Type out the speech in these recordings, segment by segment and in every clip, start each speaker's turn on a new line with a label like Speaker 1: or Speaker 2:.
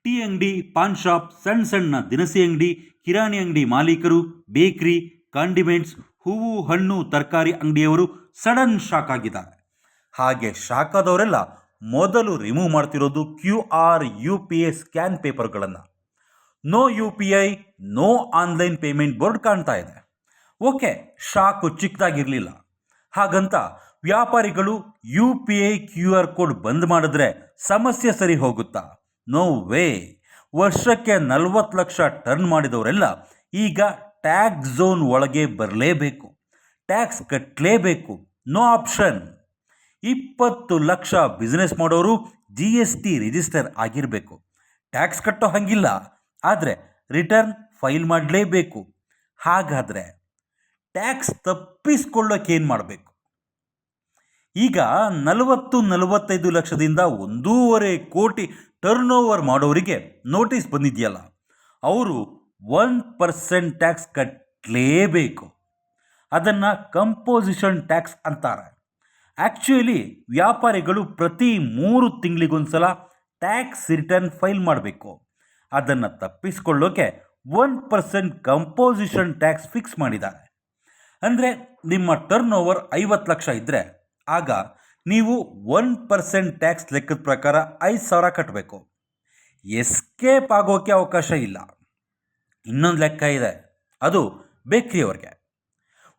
Speaker 1: Tea ಅಂಗಡಿ, PAN shop, ಸಣ್ಣ ಸಣ್ಣ ದಿನಸಿ ಅಂಗಡಿ, ಕಿರಾಣಿ ಅಂಗಡಿ ಮಾಲೀಕರು, ಬೇಕರಿ, ಕಾಂಡಿಮೆಂಟ್ಸ್, ಹೂವು ಹಣ್ಣು ತರಕಾರಿ ಅಂಗಡಿಯವರು ಸಡನ್ ಶಾಕ್ ಆಗಿದ್ದಾರೆ. ಹಾಗೆ ಶಾಕ್ ಆದವರೆಲ್ಲ ಮೊದಲು ರಿಮೂವ್ ಮಾಡ್ತಿರೋದು QR UPI ಸ್ಕ್ಯಾನ್ ಪೇಪರ್ಗಳನ್ನು. No UPI, no online payment board ಕಾಣ್ತಾ ಇದೆ. ಓಕೆ, ಶಾಕು ಚಿಕ್ಕದಾಗಿರಲಿಲ್ಲ. ಹಾಗಂತ ವ್ಯಾಪಾರಿಗಳು UPI QR ಕೋಡ್ ಬಂದ್ ಮಾಡಿದ್ರೆ ಸಮಸ್ಯೆ ಸರಿ ಹೋಗುತ್ತಾ? No way. ವರ್ಷಕ್ಕೆ 40 ಲಕ್ಷ ಟರ್ನ್ ಮಾಡಿದವರೆಲ್ಲ ಈಗ ಟ್ಯಾಕ್ಸ್ ಝೋನ್ ಒಳಗೆ ಬರಲೇಬೇಕು, ಟ್ಯಾಕ್ಸ್ ಕಟ್ಟಲೇಬೇಕು. No option. 20 ಲಕ್ಷ ಬಿಸ್ನೆಸ್ ಮಾಡೋರು GST ರಿಜಿಸ್ಟರ್ ಆಗಿರಬೇಕು. ಟ್ಯಾಕ್ಸ್ ಕಟ್ಟೋ ಹಂಗಿಲ್ಲ, ಆದರೆ ರಿಟರ್ನ್ ಫೈಲ್ ಮಾಡಲೇಬೇಕು. ಹಾಗಾದರೆ ಟ್ಯಾಕ್ಸ್ ತಪ್ಪಿಸ್ಕೊಳ್ಳೋಕೆ ಏನು ಮಾಡಬೇಕು? ಈಗ 40-45 ಲಕ್ಷದಿಂದ 1.5 ಕೋಟಿ ಟರ್ನ್ ಓವರ್ ಮಾಡೋರಿಗೆ ನೋಟಿಸ್ ಬಂದಿದೆಯಲ್ಲ, ಅವರು 1% ಟ್ಯಾಕ್ಸ್ ಕಟ್ಟಲೇಬೇಕು. ಅದನ್ನು ಕಂಪೋಸಿಷನ್ ಟ್ಯಾಕ್ಸ್ ಅಂತಾರೆ. ಆ್ಯಕ್ಚುಲಿ ವ್ಯಾಪಾರಿಗಳು ಪ್ರತಿ 3 ತಿಂಗಳಿಗೊಂದ್ಸಲ ಟ್ಯಾಕ್ಸ್ ರಿಟರ್ನ್ ಫೈಲ್ ಮಾಡಬೇಕು. ಅದನ್ನು ತಪ್ಪಿಸ್ಕೊಳ್ಳೋಕೆ 1% ಕಂಪೋಸಿಷನ್ ಟ್ಯಾಕ್ಸ್ ಫಿಕ್ಸ್ ಮಾಡಿದ್ದಾರೆ. ಅಂದರೆ ನಿಮ್ಮ ಟರ್ನ್ ಓವರ್ 50 ಲಕ್ಷ ಇದ್ದರೆ ಆಗ ನೀವು 1% ಟ್ಯಾಕ್ಸ್ ಲೆಕ್ಕದ ಪ್ರಕಾರ 5,000 ಕಟ್ಟಬೇಕು. ಎಸ್ಕೇಪ್ ಆಗೋಕ್ಕೆ ಅವಕಾಶ ಇಲ್ಲ. ಇನ್ನೊಂದು ಲೆಕ್ಕ ಇದೆ, ಅದು ಬೇಕ್ರಿಯವ್ರಿಗೆ.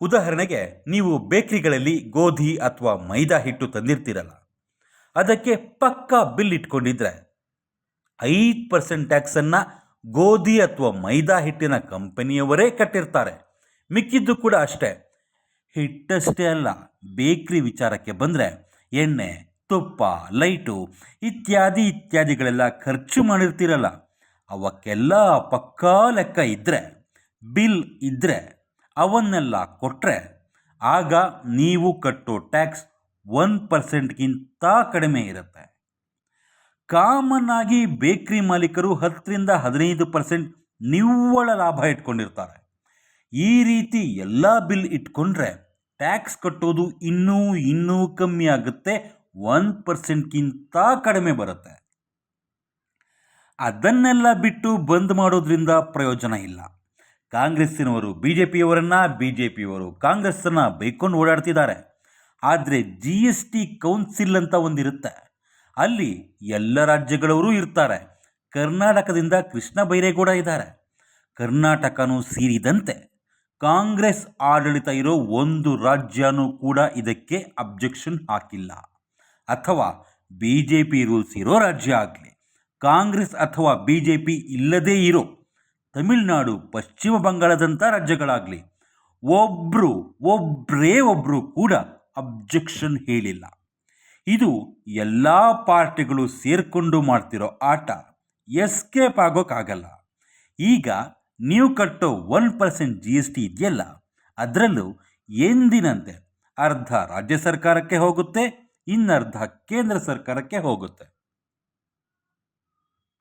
Speaker 1: ಉದಾಹರಣೆಗೆ, ನೀವು ಬೇಕ್ರಿಗಳಲ್ಲಿ ಗೋಧಿ ಅಥವಾ ಮೈದಾ ಹಿಟ್ಟು ತಂದಿರ್ತೀರಲ್ಲ, ಅದಕ್ಕೆ ಪಕ್ಕಾ ಬಿಲ್ ಇಟ್ಕೊಂಡಿದ್ರೆ 5% ಟ್ಯಾಕ್ಸನ್ನು ಗೋಧಿ ಅಥವಾ ಮೈದಾ ಹಿಟ್ಟಿನ ಕಂಪನಿಯವರೇ ಕಟ್ಟಿರ್ತಾರೆ. ಮಿಕ್ಕಿದ್ದು ಕೂಡ ಅಷ್ಟೇ. ಹಿಟ್ಟಷ್ಟೇ ಅಲ್ಲ, ಬೇಕ್ರಿ ವಿಚಾರಕ್ಕೆ ಬಂದರೆ ಎಣ್ಣೆ, ತುಪ್ಪ, ಲೈಟು ಇತ್ಯಾದಿಗಳೆಲ್ಲ ಖರ್ಚು ಮಾಡಿರ್ತೀರಲ್ಲ, ಅವಕ್ಕೆಲ್ಲ ಪಕ್ಕಾ ಲೆಕ್ಕ ಇದ್ದರೆ, ಬಿಲ್ ಇದ್ದರೆ, ಅವನ್ನೆಲ್ಲ ಕೊಟ್ಟರೆ ಆಗ ನೀವು ಕಟ್ಟೋ ಟ್ಯಾಕ್ಸ್ 1%ಗಿಂತ ಕಡಿಮೆ ಇರುತ್ತೆ. ಕಾಮನ್ ಆಗಿ ಬೇಕ್ರಿ ಮಾಲೀಕರು 10-15% ನಿವ್ವಳ ಲಾಭ ಇಟ್ಕೊಂಡಿರ್ತಾರೆ. ಈ ರೀತಿ ಎಲ್ಲ ಬಿಲ್ ಇಟ್ಕೊಂಡ್ರೆ ಟ್ಯಾಕ್ಸ್ ಕಟ್ಟೋದು ಇನ್ನೂ ಕಮ್ಮಿ ಆಗುತ್ತೆ, 1%ಗಿಂತ ಕಡಿಮೆ ಬರುತ್ತೆ. ಅದನ್ನೆಲ್ಲ ಬಿಟ್ಟು ಬಂದ್ ಮಾಡೋದ್ರಿಂದ ಪ್ರಯೋಜನ ಇಲ್ಲ. ಕಾಂಗ್ರೆಸ್ಸಿನವರು BJPಯವರು ಕಾಂಗ್ರೆಸ್ಸನ್ನು ಬೈಕೊಂಡು ಓಡಾಡ್ತಿದ್ದಾರೆ. ಆದರೆ GST ಕೌನ್ಸಿಲ್ ಅಂತ ಒಂದಿರುತ್ತೆ, ಅಲ್ಲಿ ಎಲ್ಲ ರಾಜ್ಯಗಳವರು ಇರ್ತಾರೆ. ಕರ್ನಾಟಕದಿಂದ ಕೃಷ್ಣ ಬೈರೇಗೌಡ ಇದ್ದಾರೆ. ಕರ್ನಾಟಕನೂ ಸೇರಿದಂತೆ ಕಾಂಗ್ರೆಸ್ ಆಡಳಿತ ಇರೋ ಒಂದು ರಾಜ್ಯನೂ ಕೂಡ ಇದಕ್ಕೆ ಅಬ್ಜೆಕ್ಷನ್ ಹಾಕಿಲ್ಲ. ಅಥವಾ BJP ರೂಲ್ಸ್ ಇರೋ ರಾಜ್ಯ ಆಗಲಿ, ಕಾಂಗ್ರೆಸ್ ಅಥವಾ BJP ಇಲ್ಲದೇ ಇರೋ ತಮಿಳುನಾಡು, ಪಶ್ಚಿಮ ಬಂಗಾಳದಂಥ ರಾಜ್ಯಗಳಾಗಲಿ, ಒಬ್ಬರೇ ಕೂಡ ಅಬ್ಜೆಕ್ಷನ್ ಹೇಳಿಲ್ಲ. ಇದು ಎಲ್ಲ ಪಾರ್ಟಿಗಳು ಸೇರಿಕೊಂಡು ಮಾಡ್ತಿರೋ ಆಟ. ಎಸ್ಕೇಪ್ ಆಗೋಕ್ಕಾಗಲ್ಲ. ಈಗ ನೀವು ಕಟ್ಟೋ 1% GST ಇದೆಯಲ್ಲ, ಅದರಲ್ಲೂ ಎಂದಿನಂತೆ ಅರ್ಧ ರಾಜ್ಯ ಸರ್ಕಾರಕ್ಕೆ ಹೋಗುತ್ತೆ, ಇನ್ನರ್ಧ ಕೇಂದ್ರ ಸರ್ಕಾರಕ್ಕೆ ಹೋಗುತ್ತೆ.